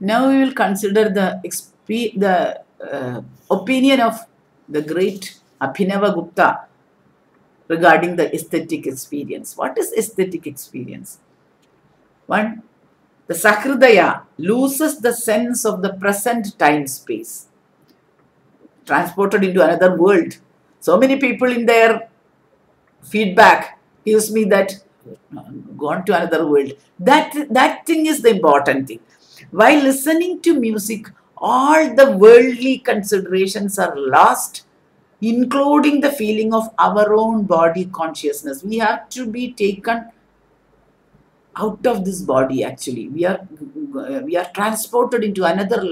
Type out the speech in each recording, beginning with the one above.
Now we will consider the opinion of the great Abhinavaguptha regarding the aesthetic experience. What is aesthetic experience? One, the Sahridaya loses the sense of the present time space, transported into another world. So many people in their feedback gives me that gone to another world. That thing is the important thing. While listening to music, all the worldly considerations are lost, including the feeling of our own body consciousness. We have to be taken out of this body. Actually, we are transported into another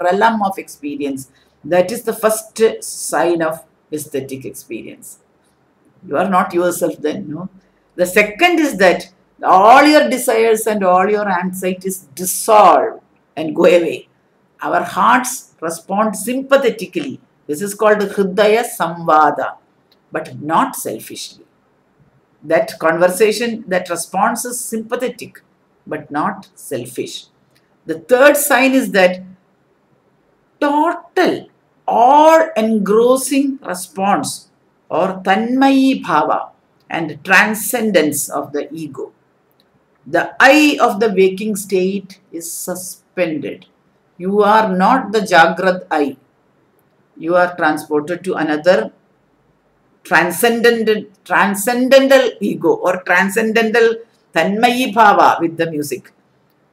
realm of experience. That is the first sign of aesthetic experience. You are not yourself then, no. The second is that all your desires and all your anxieties dissolve and go away. Our hearts respond sympathetically. This is called Hridaya Samvada, but not selfishly. That conversation, that response is sympathetic, but not selfish. The third sign is that total, all engrossing response or tanmayi bhava and transcendence of the ego. The eye of the waking state is suspended. You are not the Jagrad eye. You are transported to another transcendental ego or transcendental tanmayi bhava with the music.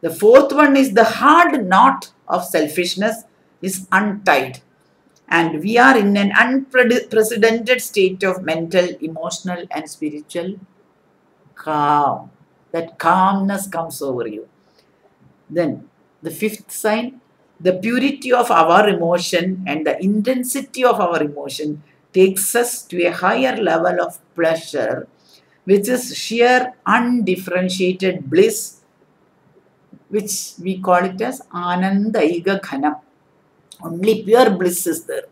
The fourth one is the hard knot of selfishness is untied. And we are in an unprecedented state of mental, emotional, and spiritual calm. That calmness comes over you. Then the fifth sign, the purity of our emotion and the intensity of our emotion takes us to a higher level of pleasure, which is sheer undifferentiated bliss, which we call it as Anandaiga Ghanam. Only pure bliss is there.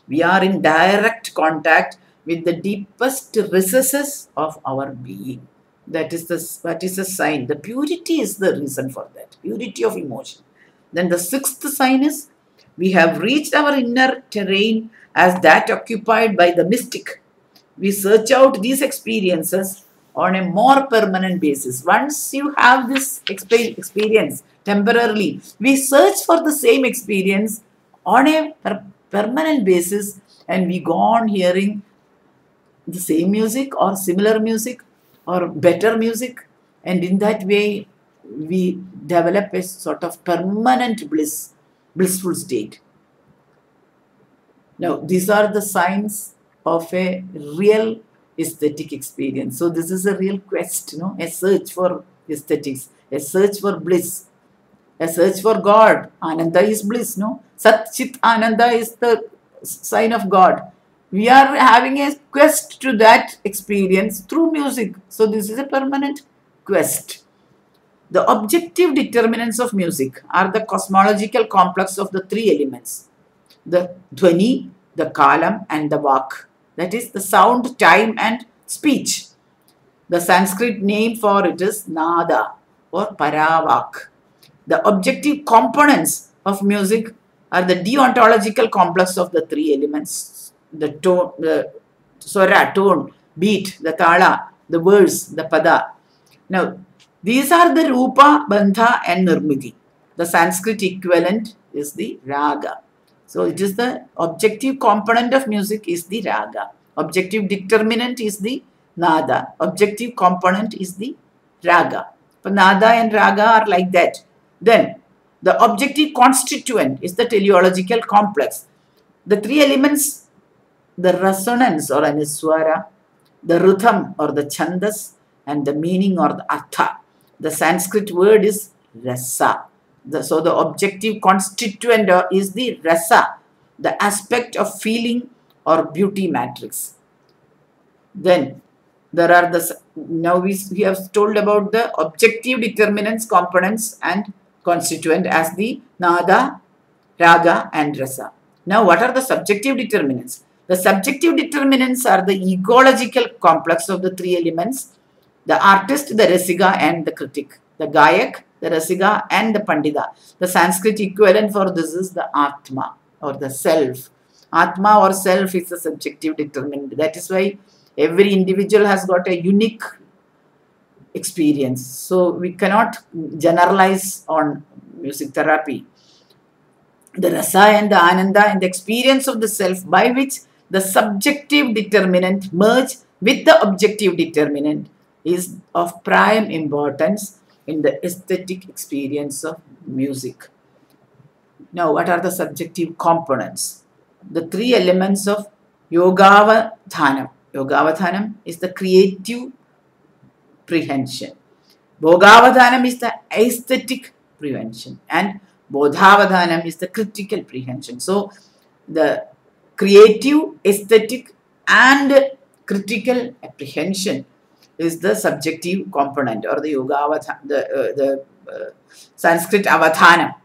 We are in direct contact with the deepest recesses of our being. That is the sign. The purity is the reason for that. Purity of emotion. Then the sixth sign is we have reached our inner terrain as that occupied by the mystic. We search out these experiences on a more permanent basis. Once you have this experience temporarily, we search for the same experience on a permanent basis, and we go on hearing the same music or similar music or better music, and in that way we develop a sort of permanent blissful state. Now, these are the signs of a real aesthetic experience. So this is a real quest, a search for aesthetics, a search for bliss, a search for God. Ananda is bliss, no? Sat Chit Ananda is the sign of God. We are having a quest to that experience through music. So this is a permanent quest. The objective determinants of music are the cosmological complex of the three elements: the dhvani, the kalam, and the vak. That is the sound, time, and speech. The Sanskrit name for it is nada or paravak. The objective components of music are the deontological complex of the three elements: the tone, the swara, tone, beat, the tala, the verse, the pada. Now, these are the rupa, bandha, and nirmiti. The Sanskrit equivalent is the raga. So it is the objective component of music is the raga. Objective determinant is the nada. Objective component is the raga. So nada and raga are like that. Then the objective constituent is the teleological complex. The three elements, the resonance or aniswara, the rhythm or the chandas, and the meaning or the artha. The Sanskrit word is rasa. So the objective constituent is the rasa, the aspect of feeling or beauty matrix. Then there are now we have told about the objective determinants, components, and constituent as the nada, raga, and rasa. Now what are the subjective determinants? The subjective determinants are the ecological complex of the three elements: the artist, the rasiga, and the critic, the gayak, the Rasika and the Pandita. The Sanskrit equivalent for this is the Atma or the self. Atma or self is a subjective determinant. That is why every individual has got a unique experience. So we cannot generalize on music therapy. The Rasa and the Ananda and the experience of the self by which the subjective determinant merge with the objective determinant is of prime importance in the aesthetic experience of music. Now, what are the subjective components? The three elements of Yogavadhanam. Yogavadhanam is the creative prehension. Bhogavadhanam is the aesthetic prehension. And Bodhavadhanam is the critical prehension. So, the creative, aesthetic and critical apprehension is the subjective component or the the Sanskrit avadhanam.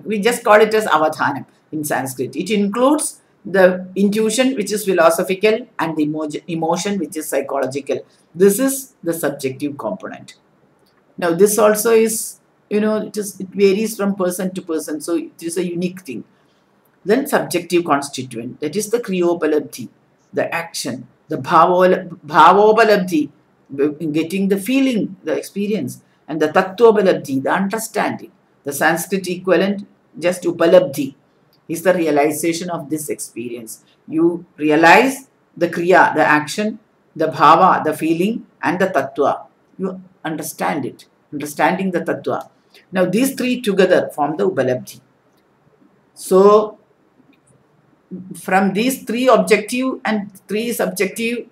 We just call it as avadhanam in Sanskrit. It includes the intuition, which is philosophical, and the emotion, which is psychological. This is the subjective component. Now, this also is, it varies from person to person, so it is a unique thing. Then subjective constituent, that is the kriyopalabdhi, the action, the bhavopalabdhi, getting the feeling, the experience, and the tattvopalabdhi, the understanding. The Sanskrit equivalent, just upalabdhi, is the realization of this experience. You realize the kriya, the action, the bhava, the feeling, and the tattva. You understand it, understanding the tattva. Now, these three together form the upalabdhi. So, from these three objective and three subjective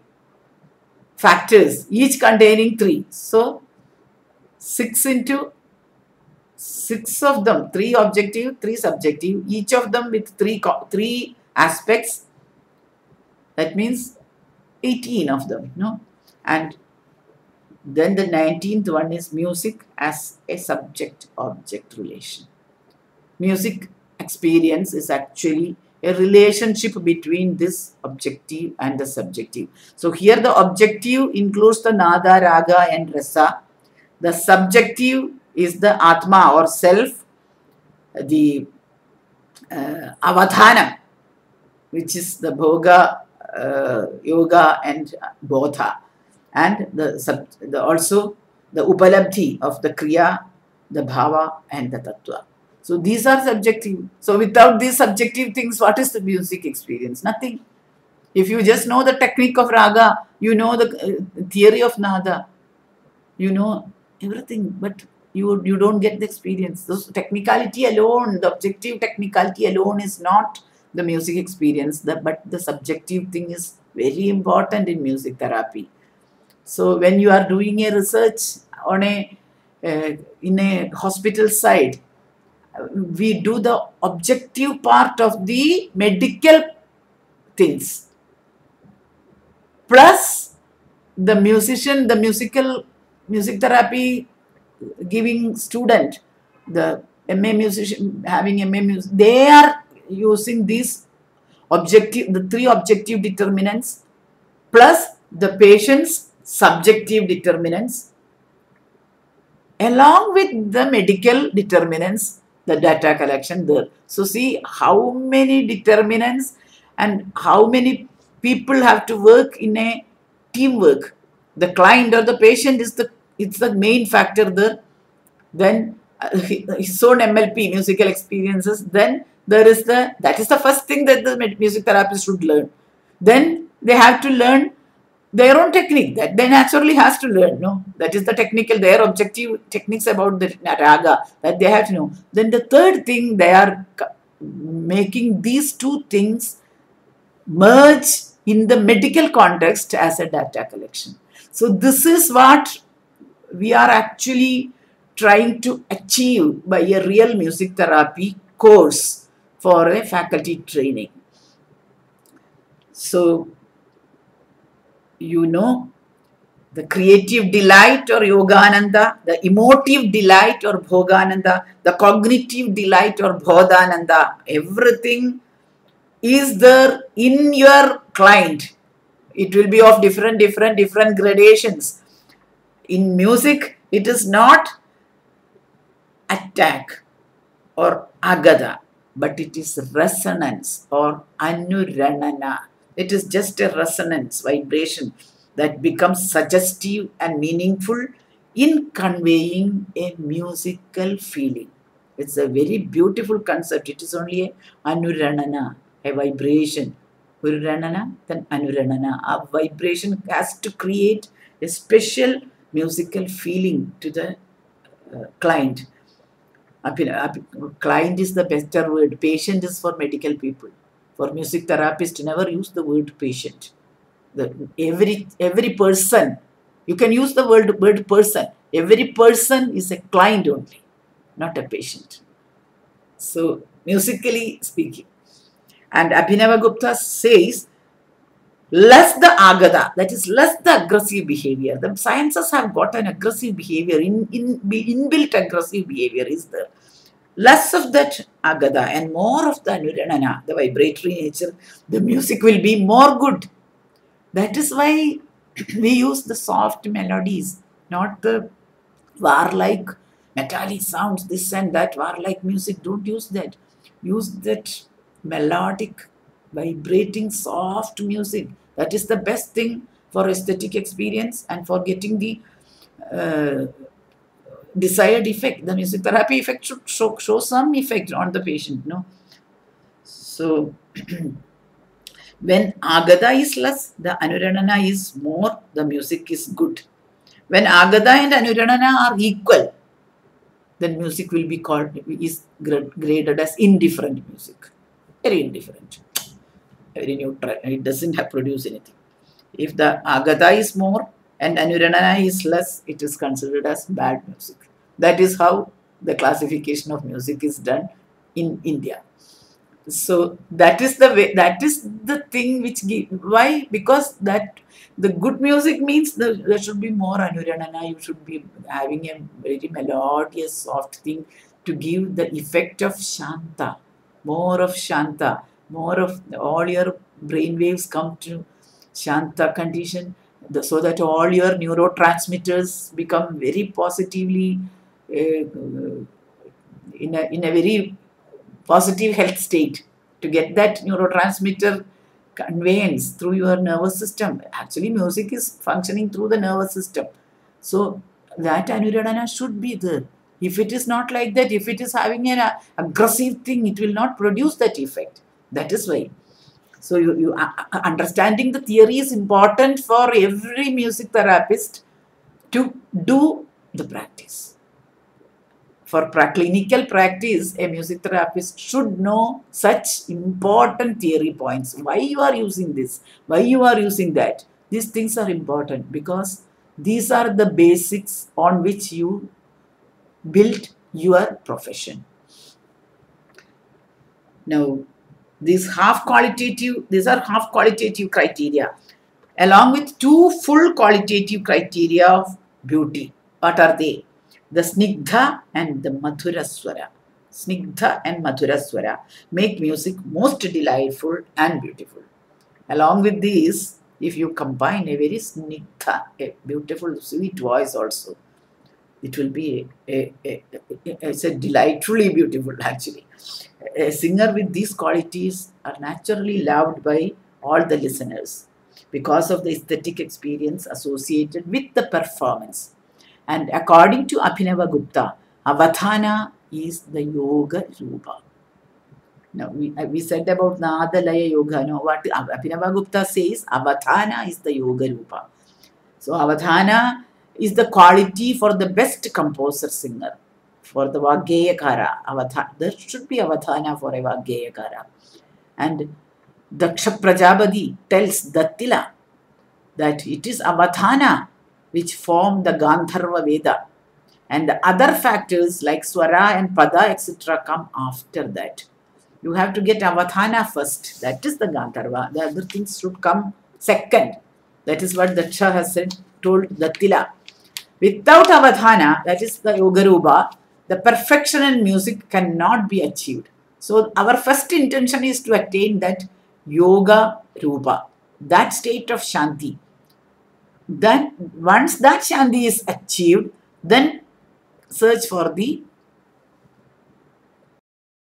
factors, each containing three. So, 6 into 6 of them, 3 objective, 3 subjective, each of them with three aspects. That means 18 of them, And then the 19th one is music as a subject-object relation. Music experience is actually a relationship between this objective and the subjective. So here the objective includes the nada, raga and rasa. The subjective is the atma or self, the avadhanam, which is the bhoga, yoga and bodha, and also the upalabdhi of the kriya, the bhava and the tattva. So these are subjective. So without these subjective things, what is the music experience? Nothing. If you just know the technique of raga, you know the theory of nada, you know everything, but you don't get the experience. So technicality alone, the objective technicality alone is not the music experience, but the subjective thing is very important in music therapy. So when you are doing a research on in a hospital side, we do the objective part of the medical things, plus the musician, the music therapy giving student, the MA musician having MA music, they are using these the 3 objective determinants plus the patient's subjective determinants along with the medical determinants, the data collection there. So see how many determinants and how many people have to work in a teamwork. The client or the patient is the main factor there. Then his own MLP, musical experiences. Then that is the first thing that the music therapist should learn. Then they have to learn their own technique that they naturally has to learn. That is the technical, their objective techniques about the raga that they have to know. Then the third thing, they are making these 2 things merge in the medical context as a data collection. So this is what we are actually trying to achieve by a real music therapy course for a faculty training. So, the creative delight or yogananda, the emotive delight or bhogananda, the cognitive delight or bodhananda, everything is there in your client. It will be of different gradations. In music, it is not attack or agada, but it is resonance or anuranana. It is just a resonance vibration that becomes suggestive and meaningful in conveying a musical feeling. It's a very beautiful concept. It is only a anuranana, a vibration. Uranana, then anuranana. A vibration has to create a special musical feeling to the client. Client is the better word. Patient is for medical people. For music therapist, never use the word patient. Every person, you can use the word person. Every person is a client only, not a patient. So, musically speaking. And Abhinavaguptha says, less the agada, that is less the aggressive behavior. The sciences have got an aggressive behavior, inbuilt aggressive behavior is there. Less of that agada and more of the anuranana, the vibratory nature, the music will be more good. That is why we use the soft melodies, not the war-like metallic sounds, this and that, war-like music. Don't use that. Use that melodic, vibrating, soft music. That is the best thing for aesthetic experience and for getting the uh, desired effect. The music therapy effect should show some effect on the patient, no? So, when agada is less, the anuranana is more, the music is good. When agada and anuranana are equal, then music will be called, is graded as indifferent music. Very indifferent. Very neutral. It doesn't have produce anything. If the agada is more and anuranana is less, it is considered as bad music. That is how the classification of music is done in India. So that is the way, that is the thing which why, because that the good music means there should be more anuranana, you should be having a very melodious soft thing to give the effect of shanta, more of shanta, more of all your brain waves come to shanta condition, so that all your neurotransmitters become very positively in a very positive health state, to get that neurotransmitter conveyance through your nervous system. Actually, music is functioning through the nervous system. So that anuradhana should be there. If it is not like that, if it is having an aggressive thing, it will not produce that effect. That is why. So you understanding the theory is important for every music therapist to do the practice. For clinical practice, a music therapist should know such important theory points. Why you are using this? Why you are using that? These things are important because these are the basics on which you build your profession. Now, these are half qualitative criteria, along with two full qualitative criteria of beauty. What are they? The snigdha and the madhuraswara. Snigdha and madhuraswara make music most delightful and beautiful. Along with these, if you combine a very snigdha, a beautiful sweet voice also, it will be it's a delightfully beautiful actually. A singer with these qualities are naturally loved by all the listeners because of the aesthetic experience associated with the performance. And according to Abhinavaguptha, Avadhana is the yoga rupa. Now, we said about Nadalaya yoga. No, what Abhinavaguptha says, Avadhana is the yoga rupa. So, Avadhana is the quality for the best composer singer. For the Vaggeyakara, there should be Avadhana for a Vaggeyakara. And Daksha Prajapati tells Dattila that it is Avadhana which form the Gandharva Veda, and the other factors like Swara and Pada etc. come after that. You have to get Avadhana first, that is the Gandharva. The other things should come second. That is what Daksha has said, told Dattila. Without Avadhana, that is the Yoga Rupa, the perfection in music cannot be achieved. So our first intention is to attain that Yoga Rupa, that state of Shanti. Then once that Shanti is achieved, then search for the